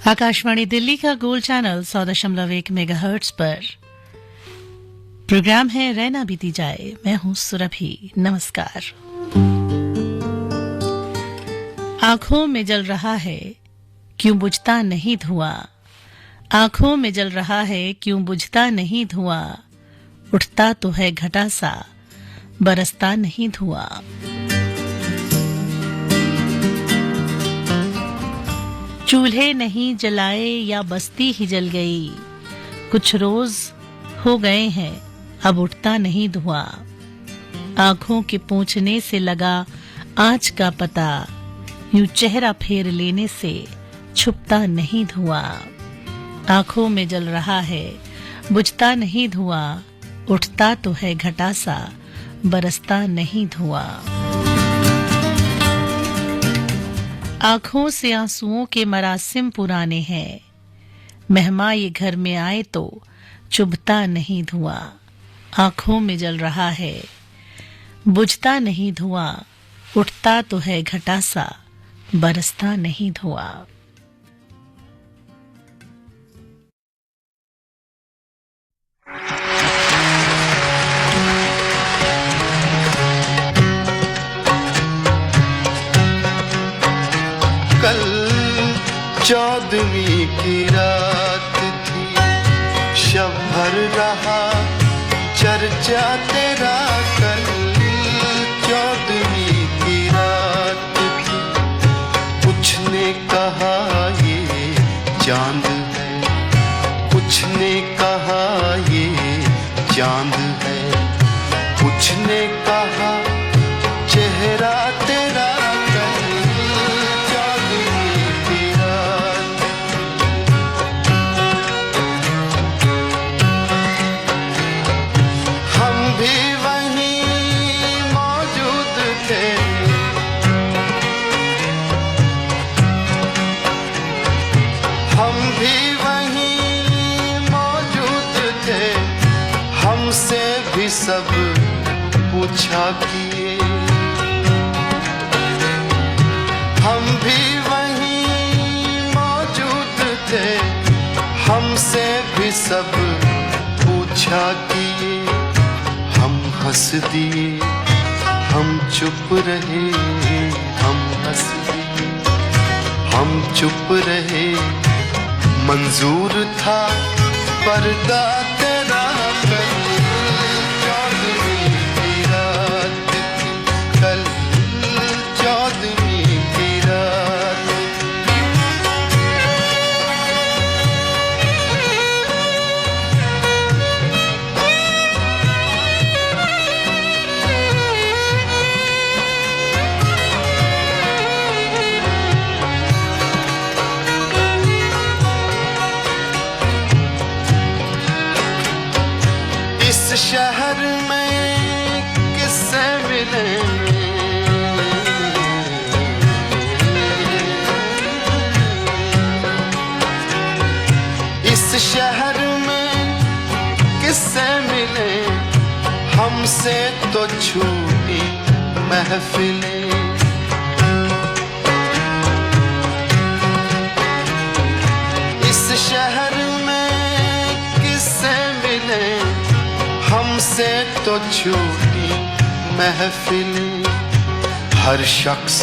आकाशवाणी दिल्ली का gold channel 100.1 megahertz पर programme है रहना बीती जाए। मैं हूं सुरभि। नमस्कार। आंखों में जल रहा है क्यों बुझता नहीं धुआं, आंखों में जल रहा है क्यों बुझता नहीं धुआं, उठता तो है घटा सा बरसता नहीं धुआं। चूल्हे नहीं जलाए या बस्ती ही जल गई, कुछ रोज हो गए हैं अब उठता नहीं धुआं। आंखों के पोंछने से लगा आँच का पता, यूं चेहरा फेर लेने से छुपता नहीं धुआं। आंखों में जल रहा है बुझता नहीं धुआं, उठता तो है घटा सा बरसता नहीं धुआं। आंखों से आंसुओं के मरासिम पुराने हैं, मेहमान ये घर में आए तो चुभता नहीं धुआं। आंखों में जल रहा है बुझता नहीं धुआं, उठता तो है घटा सा बरसता नहीं धुआं। कल 14वीं की रात थी, शब भर रहा चर्चा तेरा। कल 14वीं की रात थी, कुछ ने कहा ये चांद है, कुछ ने कहा ये चांद है, कुछ ने कहा चेहरा तेरा। सब पूछा किए, हम भी वहीं मौजूद थे, हमसे भी सब पूछा किए। हम हंस दिए, हम चुप रहे, हम हंस दिए, हम चुप रहे। मंजूर था पर्दा तेरा। शहर में किससे मिले, इस शहर में किससे मिले, हमसे तो छूटी महफिलें। इस शहर में किससे मिले, हमसे तो छूटी महफिलें। हर शख्स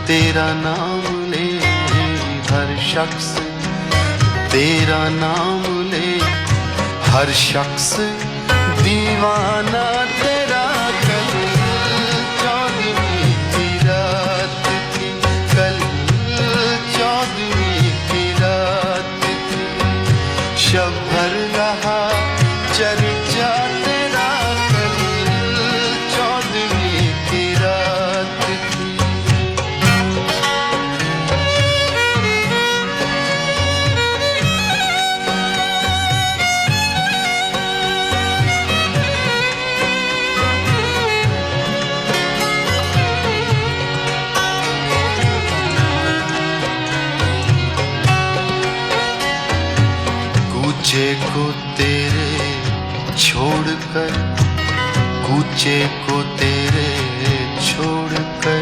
तेरा नाम ले, हर शख्स तेरा नाम ले, हर शख्स दीवाना तेरा। कल 14वीं की रात थी, कल 14वीं की रात थी, शब भर रहा चर्चा तेरा। कल 14वीं की रात थी। कूचे को तेरे छोड़कर, कूचे को तेरे छोड़कर,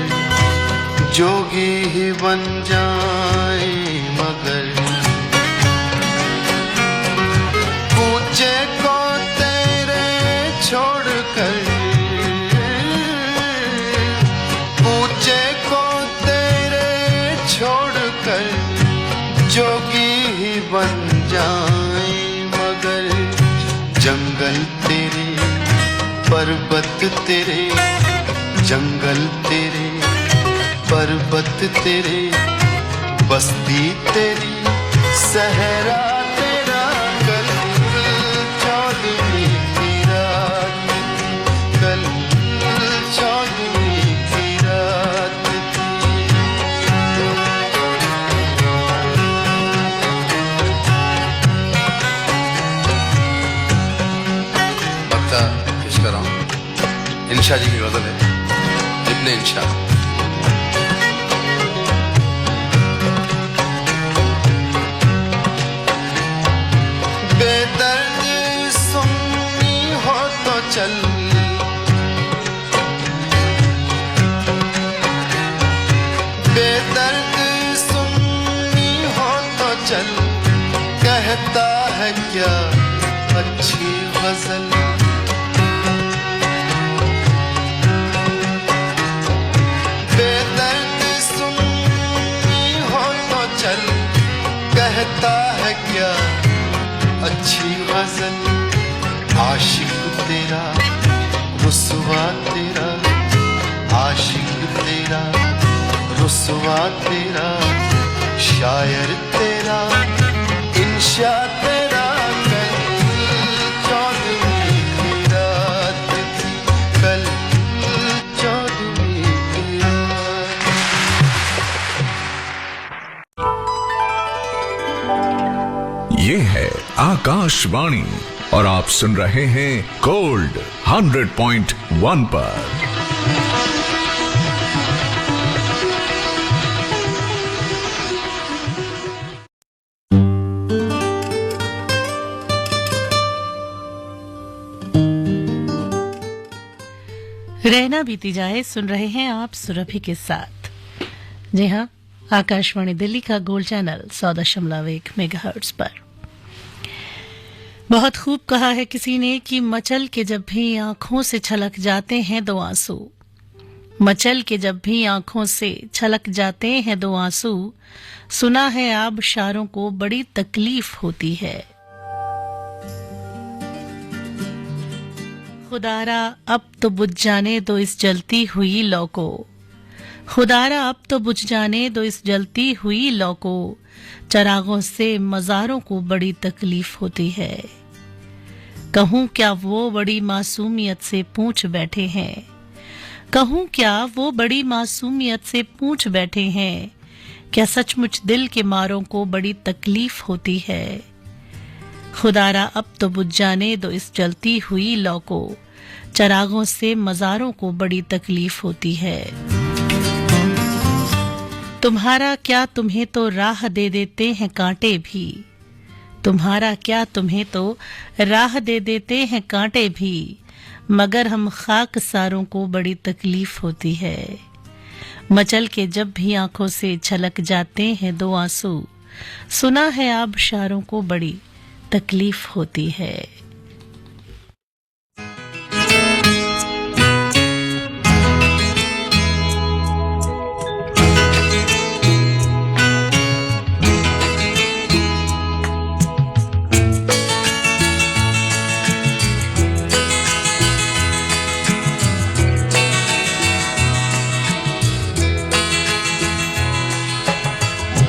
जोगी ही बन जाए मगर कर जोगी ही बन जाए, मगर जंगल तेरे, पर्वत तेरे, जंगल तेरे, पर्वत तेरे, बस्ती तेरी, सहरा तेरा, कल चौदहवीं की रात थी, कल चौदहवीं की रात थी। बक्ता पेश कर रहा हूँ, इंशा जी की गजल है, इब्ने इंशा। बेदर्द सुन्नी हो तो चल, बेदर्द सुन्नी हो तो चल, कहता है क्या अच्छी गजल। बेदर्द सुन्नी हो तो चल, कहता है क्या अच्छी गजल। आशिक तेरा, रुसवा तेरा, आशिक तेरा, रुसवा तेरा, शायर तेरा, इंशा तेरा, कल चौदहवीं की रात थी, कल चौदहवीं की रात। ये है आकाशवाणी और आप सुन रहे हैं गोल्ड 100.1 पर। रहना बीती जाए सुन रहे हैं आप सुरभि के साथ। जी हाँ, आकाशवाणी दिल्ली का गोल्ड चैनल 100.1 मेगाहर्ट्ज पर। बहुत खूब कहा है किसी ने कि मचल के जब भी आंखों से छलक जाते हैं दो आंसू, मचल के जब भी आंखों से छलक जाते हैं दो आंसू, सुना है आबशारों को बड़ी तकलीफ होती है। खुदारा अब तो बुझ जाने दो इस जलती हुई लौ को, खुदारा अब तो बुझ जाने दो इस जलती हुई लौ को, चरागों से मज़ारों को बड़ी तकलीफ होती है। कहूं क्या वो बड़ी मासूमियत से पूछ बैठे हैं, कहूं क्या वो बड़ी मासूमियत से पूछ बैठे हैं, क्या सचमुच दिल के मारों को बड़ी तकलीफ होती है। खुदारा अब तो बुझ जाने दो इस जलती हुई लौ को, चरागों से मज़ारों को बड़ी तकलीफ होती है। तुम्हारा क्या तुम्हें तो राह दे देते हैं कांटे भी, तुम्हारा क्या तुम्हें तो राह दे देते हैं कांटे भी, मगर हम खाकसारों को बड़ी तकलीफ होती है। मचल के जब भी आंखों से छलक जाते हैं दो आंसू, सुना है आबशारों को बड़ी तकलीफ होती है।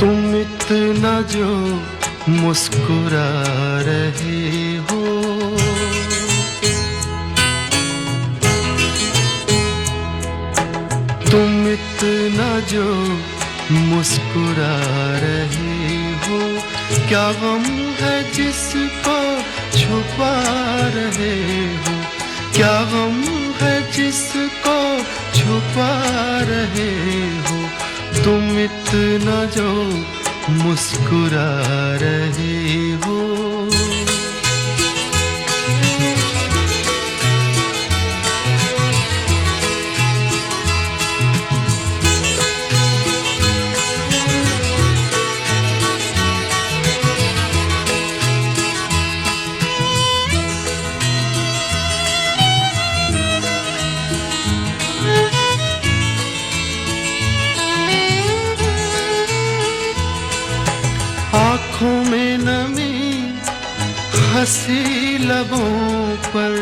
तुम इतना जो मुस्कुरा रहे हो, तुम इतना जो मुस्कुरा रहे हो, क्या गम है जिसको छुपा रहे हो, क्या गम है जिसको छुपा रहे हो, तुम इतना जो मुस्कुरा रहे हो। आँखों में नमी हंसी लबों पर,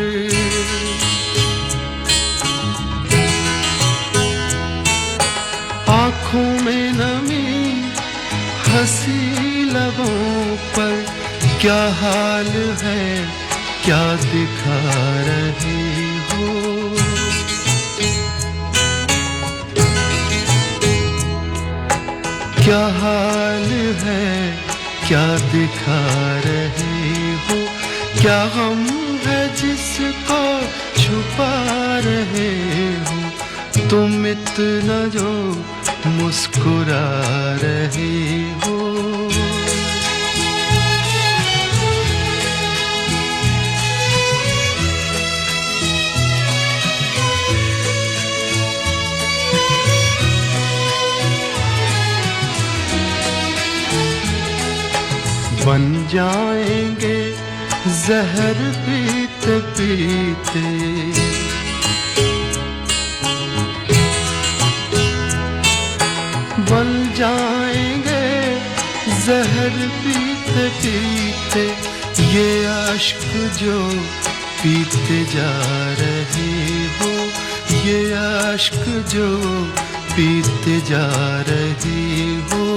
आँखों में नमी हंसी लबों पर, क्या हाल है क्या दिखा रही हो, क्या हाल है क्या दिखा रही हो, क्या गम है जिसको छुपा रहे हो, तुम इतना जो मुस्कुरा रहे हो। बन जाएंगे जहर पीते पीते, बन जाएंगे जहर पीते पीते, ये अश्क जो पीते जा रहे हो, ये अश्क जो पीते जा रहे हो।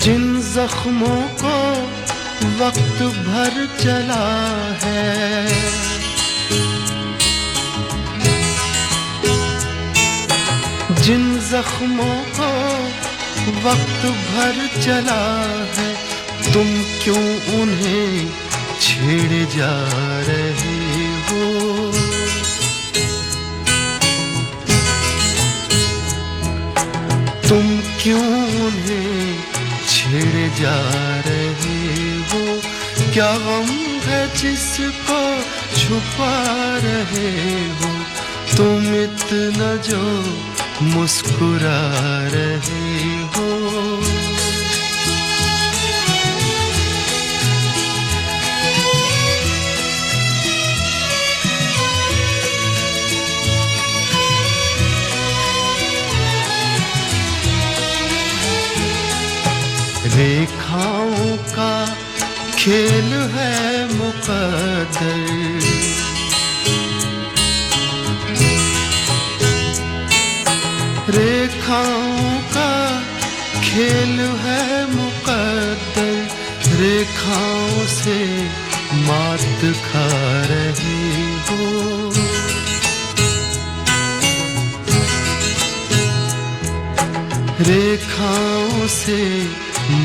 जिन जख्मों को वक्त भर चला है, जिन जख्मों को वक्त भर चला है, तुम क्यों उन्हें छेड़े जा रहे हो, तुम क्यों उन्हें छेड़े जा रहे हो, क्या गम है जिसको छुपा रहे हो, तुम इतना जो मुस्कुरा रहे हो। रेखाओं का खेल है मुकद्दर, रेखाओं का खेल है मुकद्दर, रेखाओं से मात खा रही हो, रेखाओं से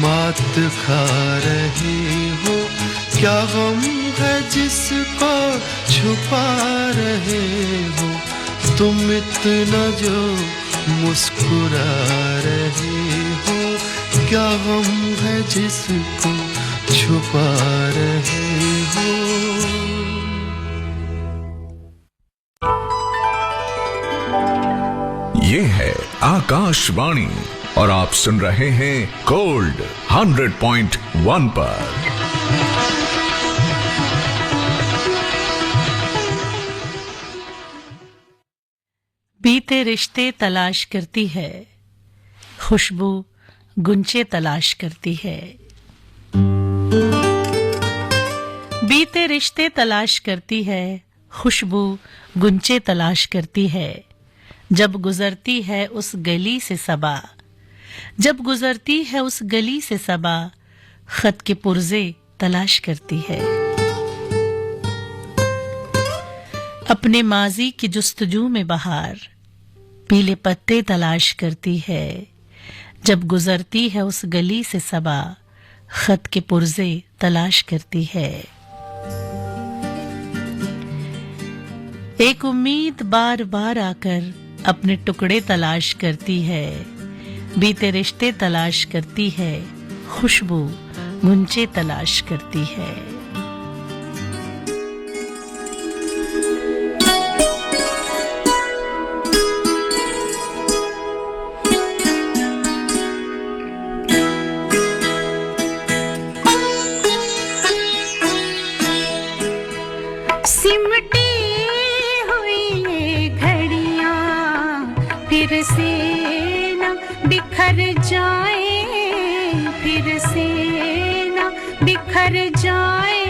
मात खा रहे हो, क्या गम है जिसको छुपा रहे हो, तुम इतना जो मुस्कुरा रहे हो, क्या गम है जिसको छुपा रहे हो। ये है आकाशवाणी और आप सुन रहे हैं गोल्ड 100.1 पर। बीते रिश्ते तलाश करती है, खुशबू गुंचे तलाश करती है, बीते रिश्ते तलाश करती है, खुशबू गुंचे तलाश करती है, जब गुजरती है उस गली से सबा, जब गुजरती है उस गली से सबा, खत के पुर्जे तलाश करती है, अपने माजी की जुस्तजू में बहार पीले पत्ते तलाश करती है, जब गुजरती है उस गली से सबा, खत के पुर्जे तलाश करती है। एक उम्मीद बार बार आकर अपने टुकड़े तलाश करती है, बीते रिश्ते तलाश करती है, खुशबू गुंचे तलाश करती है। मर जाए।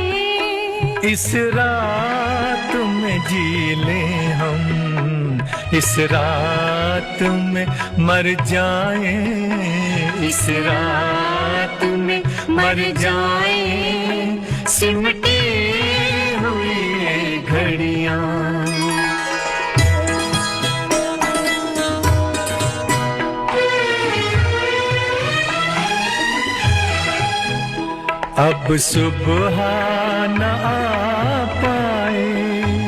इस रात में जी ले हम, इस रात में मर जाए, इस रात में मर जाए, सिमटी हुई ये घड़ियां। अब सुबह न आ पाए,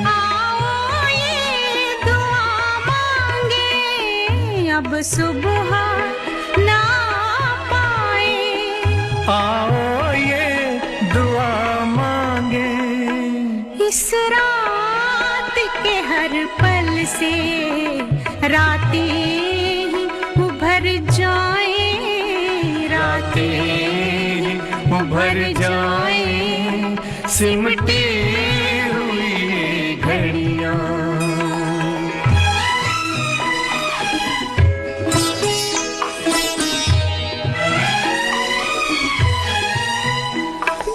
आओ ये दुआ मांगे, अब सुबह ना पाए। आओ ये दुआ मांगे, इस रात के हर पल से रातें ही उभर जाए, रातें उभर जाए, सिमटी हुई ये घड़ियां।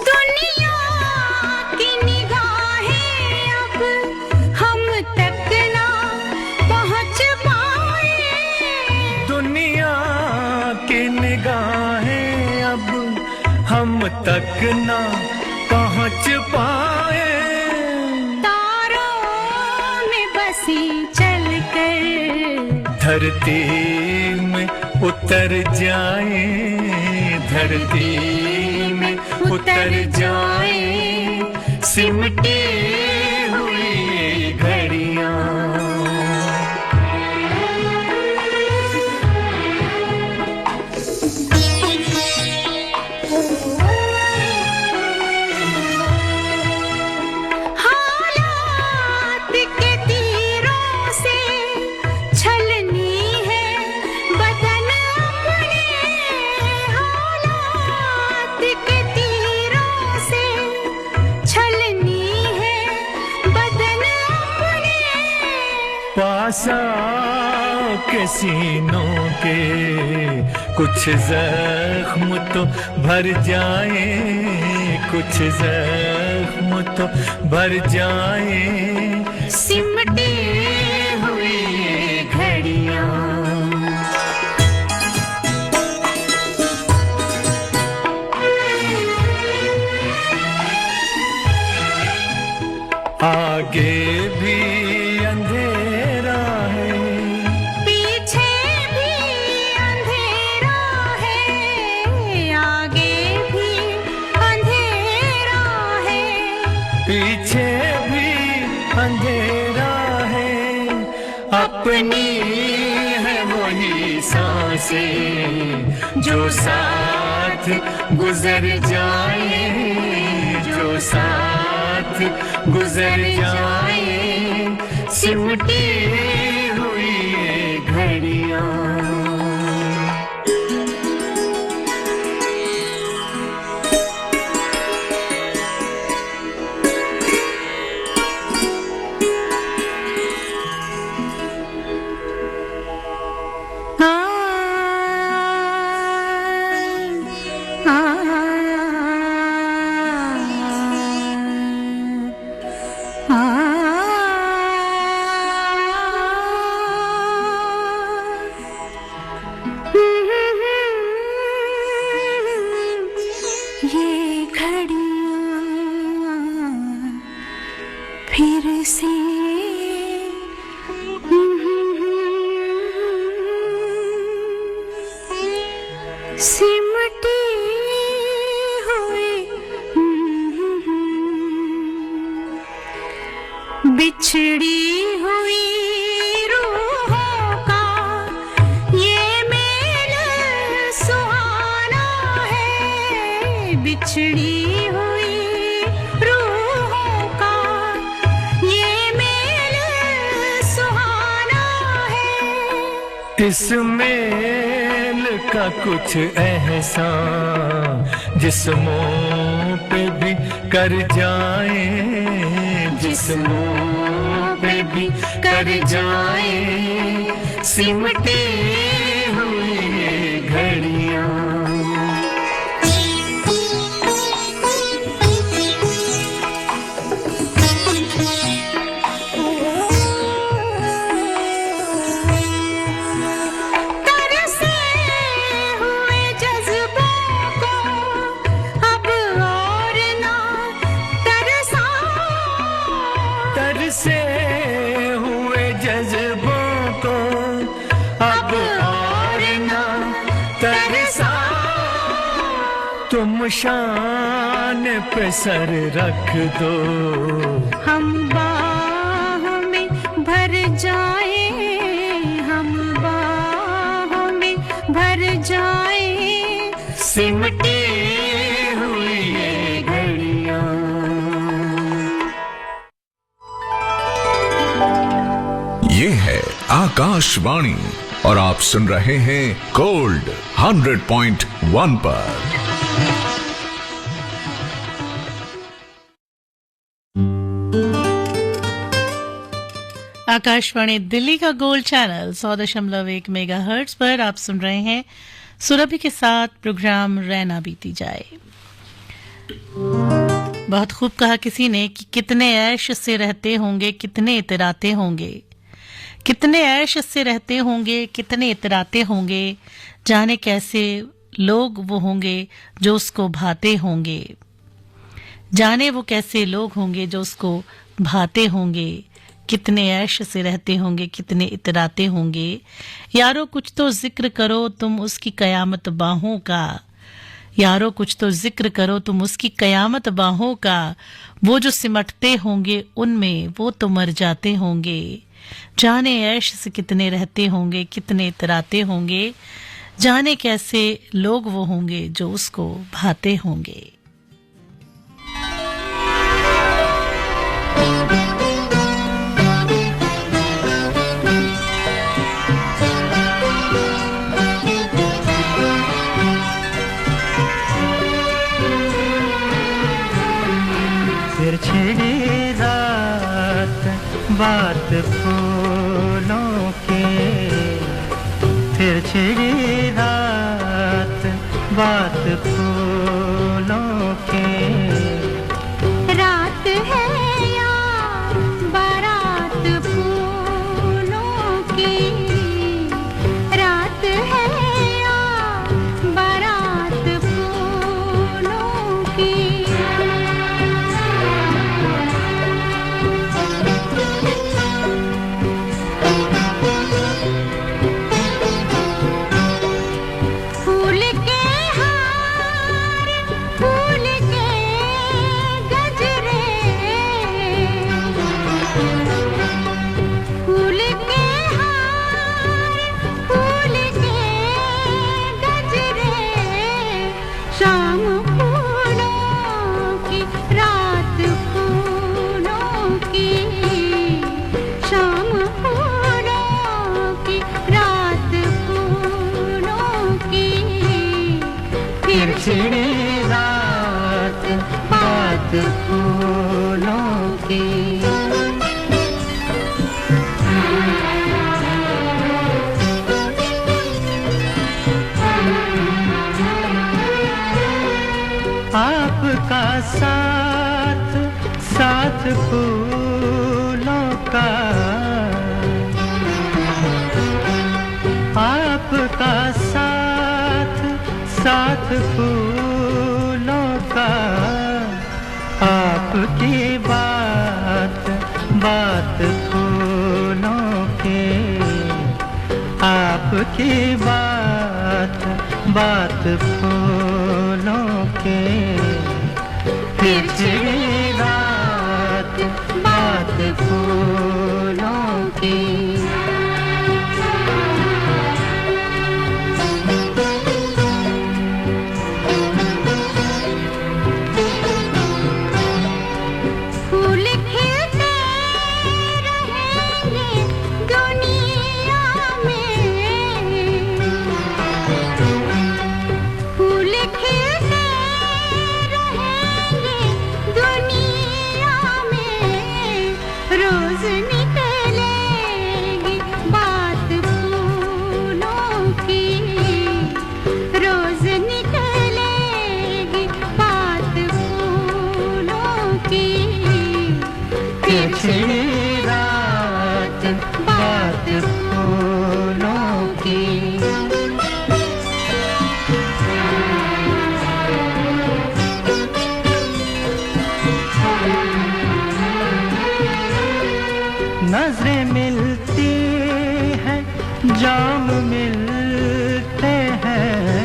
दुनिया की निगाहें अब हम तक ना पहुंच पाए, दुनिया की निगाहें अब हम तक ना पहुंच पाए। तारों में बसी चलकर धरती में उतर जाए, धरती में उतर जाए, सिमटी हुई ये घड़ियां। हालात के तीरों से छलनी है बदन अपने, हालात के तीरों से छलनी है बदन अपने। पास आओ के सीनों के कुछ जख्म तो भर जाए, कुछ जख्म तो भर जाए, सिमटी हुई ये घड़ियां। आगे भी अंधेरा है, पीछे भी अंधेरा है, आगे भी अंधेरा है, पीछे भी अंधेरा है, अपनी है वही सांसें जो साथ गुजर जाए, जो साथ गुजर जाए, सिमटी हुई ये घड़ियां। ये घड़ियां फिर से सिमटी हुई, बिछड़ी हुई रूहों का ये मेल सुहाना है, बिछड़ी हुई रूहों का ये मेल सुहाना है। इस मेल का कुछ एहसान जिस्मों पे भी कर जाए, जिस्मों पे भी कर जाए, सिमटी हुई ये घड़ियां। तुम शान पे सर रख दो, हम बाहों में भर जाए, हम बाहों में भर जाए, सिमटे हुई ये घड़ियां। ये है आकाशवाणी और आप सुन रहे हैं गोल्ड 100.1 पर। आकाशवाणी दिल्ली का गोल्ड चैनल 100.1 मेगाहर्ट्ज पर आप सुन रहे हैं सुरभि के साथ प्रोग्राम रहना बीती जाए। बहुत खूब कहा किसी ने कि कितने ऐश से रहते होंगे, कितने इतराते होंगे, कितने ऐश से रहते होंगे, कितने इतराते होंगे, जाने कैसे लोग वो होंगे जो उसको भाते होंगे, जाने वो कैसे लोग होंगे जो उसको भाते होंगे, कितने ऐश से रहते होंगे, कितने इतराते होंगे, यारो कुछ तो जिक्र करो तुम उसकी कयामत बाहों का, यारो कुछ तो जिक्र करो तुम उसकी कयामत बाहों का, वो जो सिमटते होंगे उनमें वो तो मर जाते होंगे, जाने ऐश से कितने रहते होंगे, कितने इतराते होंगे, जाने कैसे लोग वो होंगे जो उसको भाते होंगे। फिर छिड़ी रात बात फूलों की, फिर छिड़ी रात बात फूलों की, रात है या बारात फूलों की, रात है या बारात फूलों की, फूल के हार, फूल के गजरे, फूल के हार, फूल के गजरे, शाम फूलों की, रात फूलों की, शाम फूलों की, रात फूलों की, फिर छिड़ी रात बात फूलों की। आपका साथ साथ फूलों का, आपका साथ साथ फूलों का, आपकी बात बात फूलों की, आपकी बात बात फूलों की, फिर छिड़ी रात बात फूलों की। फूल खिलते रहेंगे दुनिया में, फूल खिलते रहेंगे दुनिया में, रोज निकलेगी बात फूलों की, रोज निकलेगी बात फूलों की, फिर छिड़ी रात बात फूलों की। नजरें मिलती हैं, जाम मिलते हैं,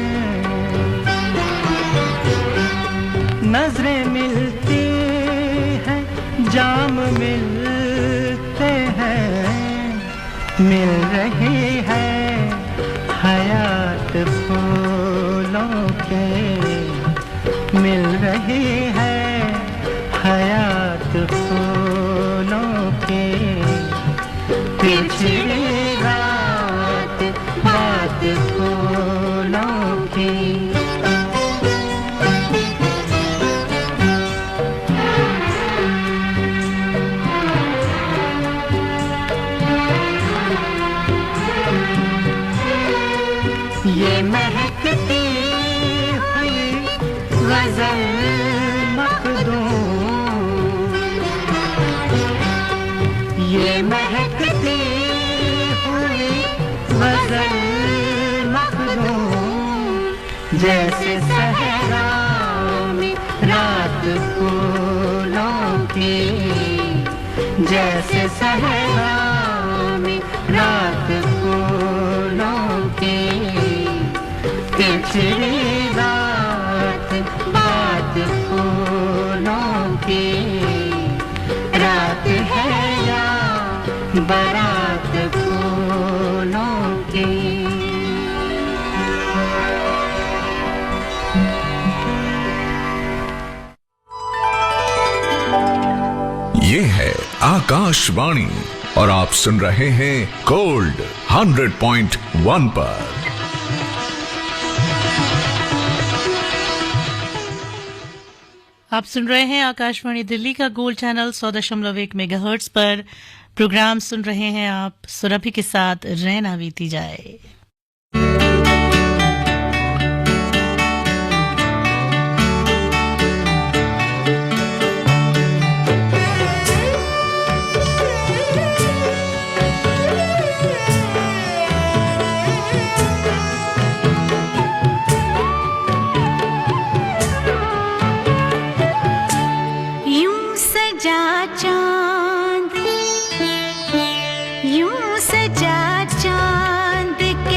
नजरें मिलती हैं, जाम मिलते हैं, मिल रही है हयात फूलों के, मिल रही है हयात फूलों के, पिछली रात बात फूलों की। ये महकती हुई गजल मखदूम, ये महकती हुई गजल मखदूम, जैसे सहरा में रात फूलों की, जैसे सहरा में रात फूलों की, पिछली रात बात फूलों की, रात है या बारात फूलों की। ये है आकाशवाणी और आप सुन रहे हैं गोल्ड 100.1 पर। आप सुन रहे हैं आकाशवाणी दिल्ली का गोल्ड चैनल 100.1 मेगाहर्ट्ज पर। प्रोग्राम सुन रहे हैं आप सुरभि के साथ रहना बीती जाए। यूं सजा चांद के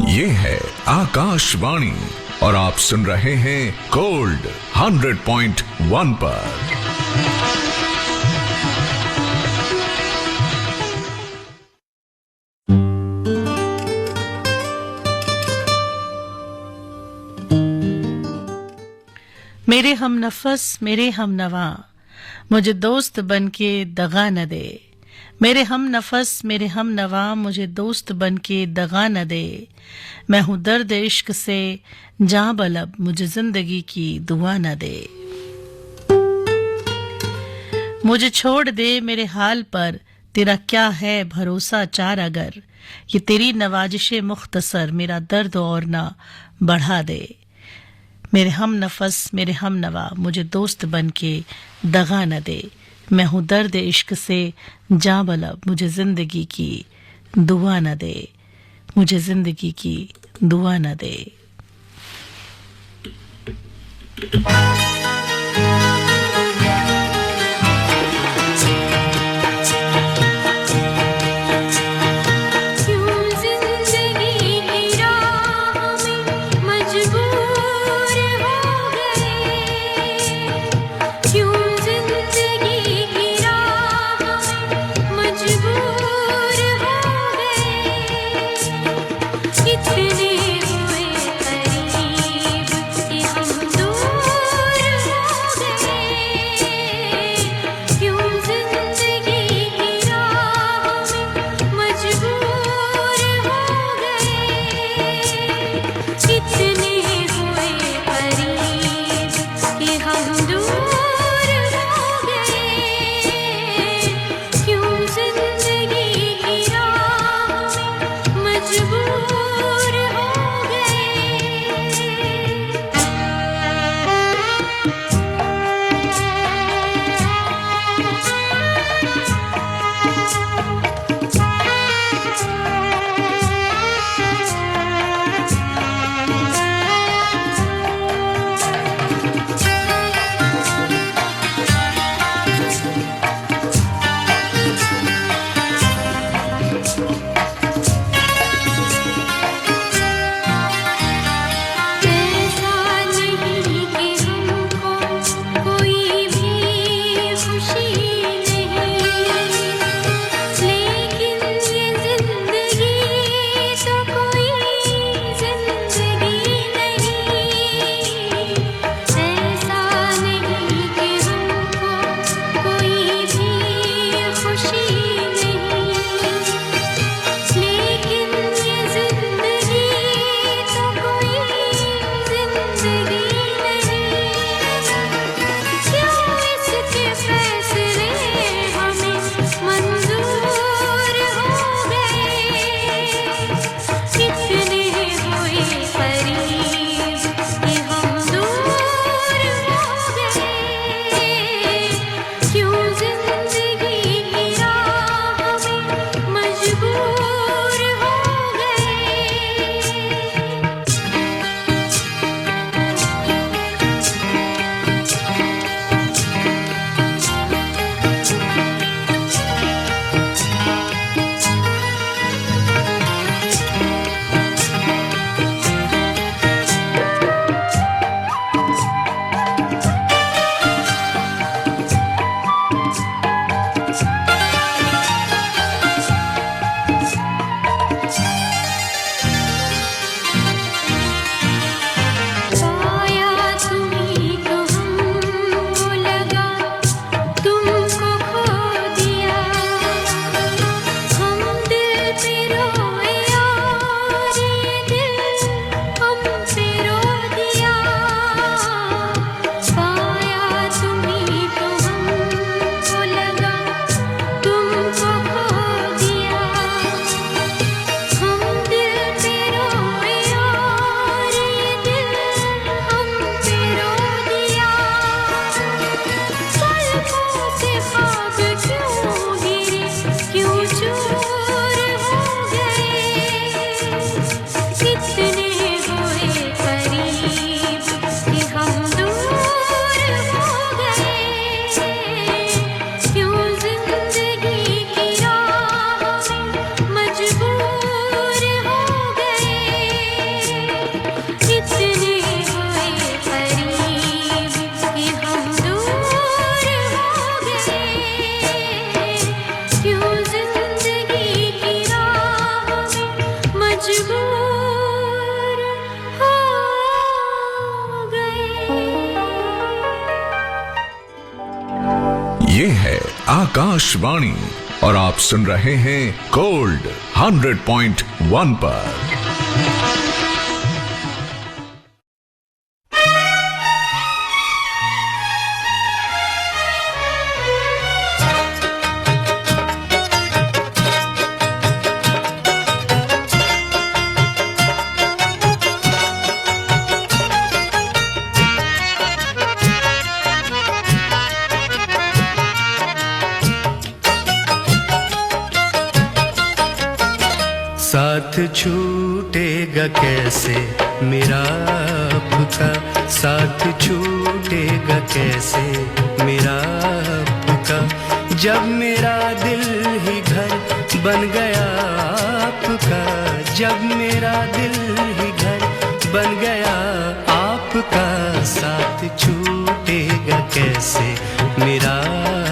ये है आकाशवाणी और आप सुन रहे हैं गोल्ड 100.1 पर। मेरे हम नफस मेरे हम नवा मुझे दोस्त बन के दगा न दे। मेरे हम नफस मेरे हम नवा मुझे दोस्त बन के दगा न दे। मैं हूँ दर्द इश्क से जां बलब मुझे जिंदगी की दुआ न दे। मुझे छोड़ दे मेरे हाल पर तेरा क्या है भरोसा चार अगर। ये तेरी नवाजिशे मुख्तसर मेरा दर्द और ना बढ़ा दे। मेरे हम नफस मेरे हम नवा मुझे दोस्त बन के दगा न दे। मैं हूँ दर्द इश्क से जां बलब मुझे जिंदगी की दुआ न दे। मुझे जिंदगी की दुआ न दे। इतने हुए करीब कि हम दूर मजबूर हो गए। ये है आकाशवाणी और आप सुन रहे हैं गोल्ड 100.1 पर। साथ छूटेगा कैसे मेरा आपका, साथ छूटेगा कैसे मेरा आपका, जब मेरा दिल ही घर बन गया आपका, जब मेरा दिल ही घर बन गया आपका, साथ छूटेगा कैसे मेरा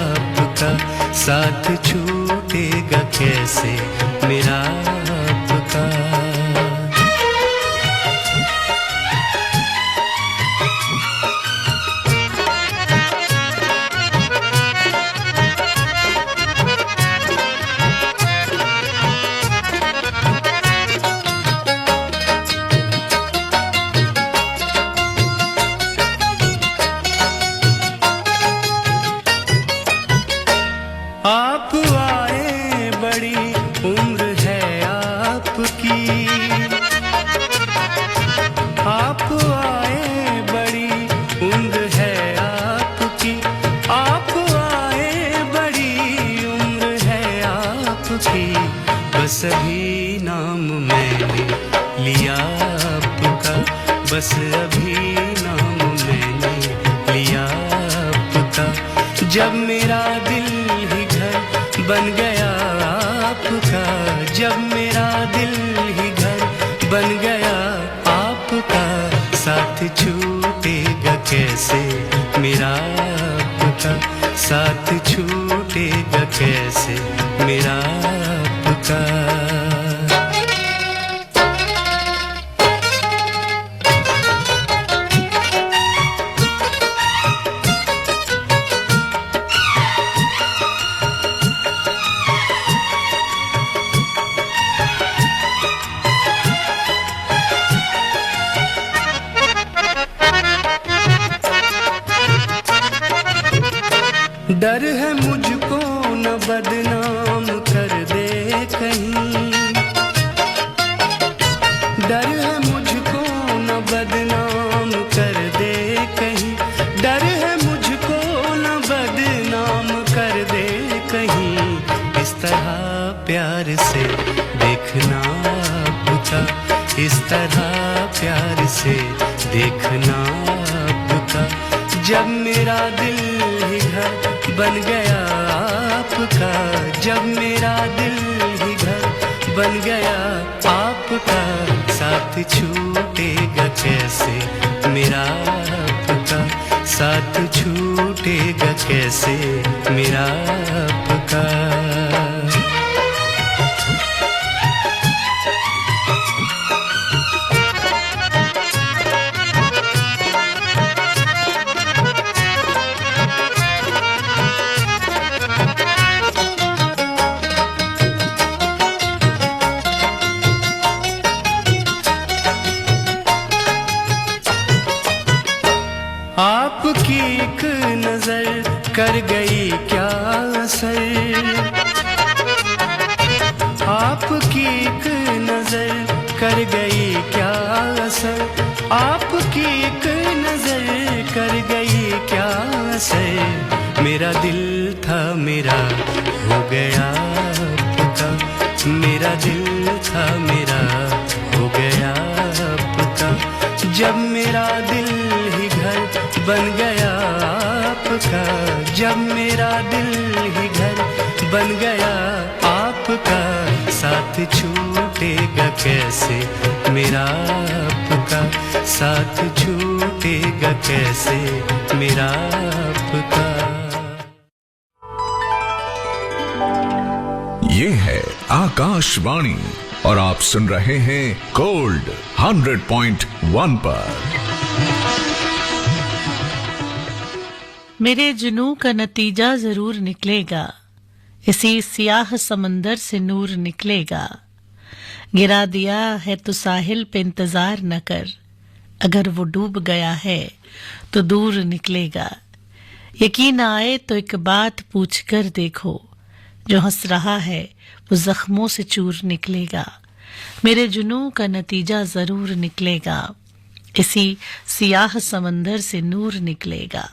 आपका, साथ छूटेगा कैसे मेरा आपका। आप आए बड़ी उम्र है आपकी, आप आए बड़ी उम्र है आपकी, आप आए बड़ी उम्र है आपकी, बस अभी नाम मैंने लिया आपका, बस अभी नाम मैंने लिया आपका, जब मेरा दिल ही घर बन गया आपका, जब मेरा दिल ही घर बन गया आपका, साथ छूटेगा कैसे मेरा आपका, साथ छूटेगा कैसे मेरा आपका। डर है मुझको न बदनाम कर दे कहीं, डर है मुझको न बदनाम कर दे कहीं, डर है मुझको न बदनाम कर दे कहीं, इस तरह प्यार से देखना आपका, इस तरह प्यार से देखना आपका, जब मेरा दिल ही घर बन गया आपका, जब मेरा दिल ही घर बन गया आपका, साथ छूटेगा कैसे मेरा आपका, साथ छूटेगा कैसे मेरा आपका। आपकी एक नजर कर गई क्या असर, आपकी एक नजर कर गई क्या असर, आपकी एक नजर कर गई क्या असर, मेरा दिल था मेरा हो गया आपका, मेरा दिल था मेरा हो गया आपका, जब मेरा दिल ही घर बन गया आपका, जब मेरा दिल ही घर बन गया आपका, साथ छूटेगा कैसे मेरा आपका, साथ छूटेगा कैसे मेरा आपका। ये है आकाशवाणी और आप सुन रहे हैं गोल्ड 100.1 पर। मेरे जुनू का नतीजा जरूर निकलेगा, इसी सियाह समंदर से नूर निकलेगा। गिरा दिया है तो साहिल पे इंतजार न कर, अगर वो डूब गया है तो दूर निकलेगा। यकीन आए तो एक बात पूछ कर देखो, जो हंस रहा है वो जख्मों से चूर निकलेगा। मेरे जुनू का नतीजा जरूर निकलेगा, इसी सियाह समंदर से नूर निकलेगा।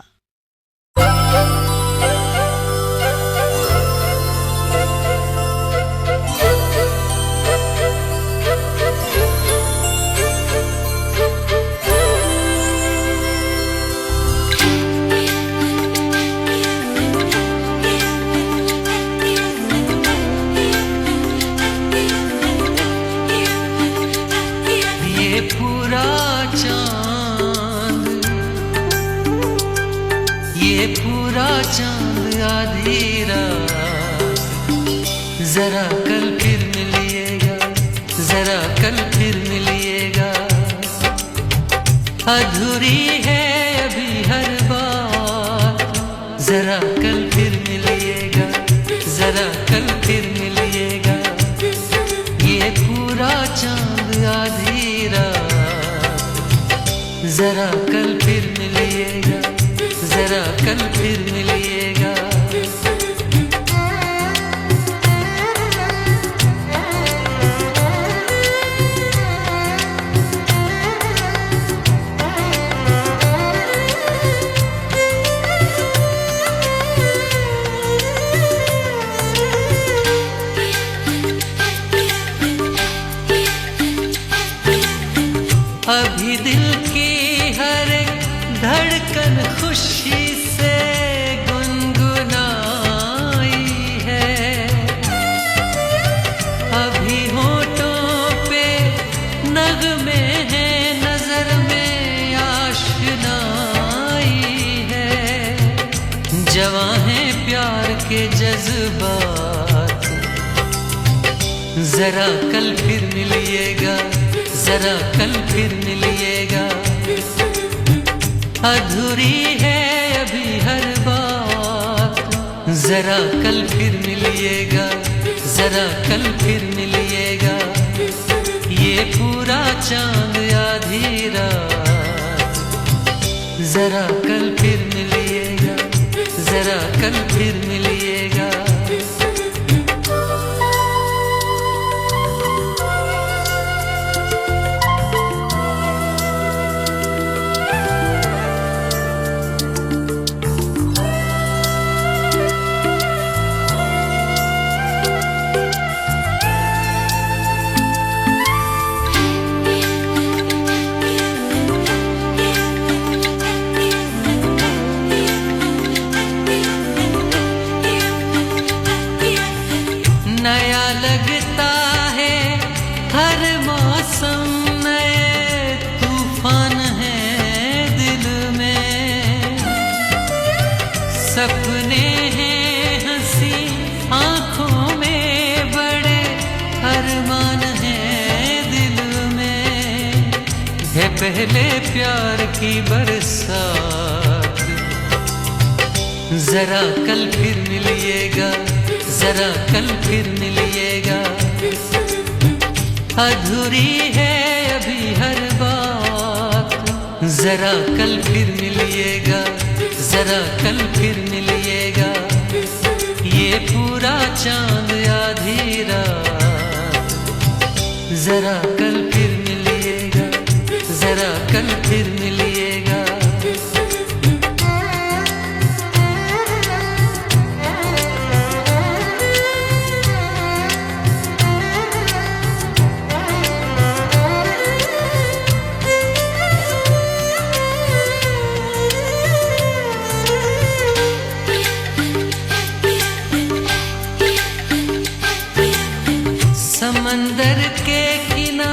ये पूरा चांद आधी रात, जरा कल फिर मिलिएगा, जरा कल फिर मिलिएगा। अधूरी है अभी हर बात, जरा कल फिर मिलिएगा, जरा कल फिर मिलिएगा। ये पूरा चांद आधी रात, जरा कल फिर मिलिएगा, जरा कल फिर मिलिएगा। अभी दिल की हर एक धड़कन खुशी से गुनगुनाई है। अभी होठों पे नगमे हैं, नजर में आशनाई है। जवां हैं प्यार के जज्बात, जरा कल फिर मिलिएगा, जरा कल फिर मिलिएगा। अधूरी है अभी हर बात, जरा कल फिर मिलिएगा, जरा कल फिर मिलिएगा। ये पूरा चांद आधी रात, जरा कल फिर मिलिएगा, जरा कल फिर मिलिएगा। नया लगता है हर मौसम, नए तूफान हैं दिल में। सपने हैं हंसी आंखों में, बड़े अरमान हैं दिल में। है पहले प्यार की बरसात, जरा कल फिर मिलिएगा, जरा कल फिर मिलिएगा। अधूरी है अभी हर बात, जरा कल फिर मिलिएगा, जरा कल फिर मिलिएगा। ये पूरा चांद आधी रात, जरा कल फिर मिलिएगा, जरा कल फिर मिलिएगा। समंदर के किनारे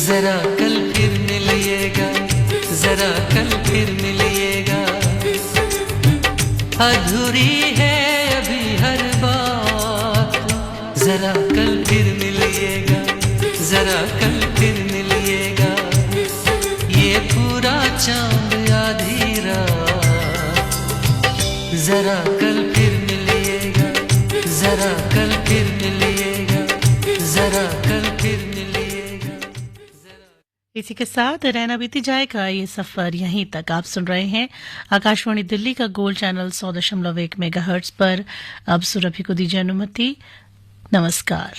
जरा कल फिर मिलिएगा, जरा कल फिर मिलिएगा। अधूरी है अभी हर बात, जरा कल फिर मिलिएगा, जरा कल फिर मिलिएगा। ये पूरा चांद आधी रात, जरा कल फिर मिलिएगा, जरा कल फिर मिलिएगा, जरा कल फिर मिलिएगा। इसी के साथ रहना बीती जाएगा ये सफर यहीं तक। आप सुन रहे हैं आकाशवाणी दिल्ली का गोल्ड चैनल 100.1 मेगाहर्ट्ज पर। अब सुरभि को दीजिए अनुमति। नमस्कार।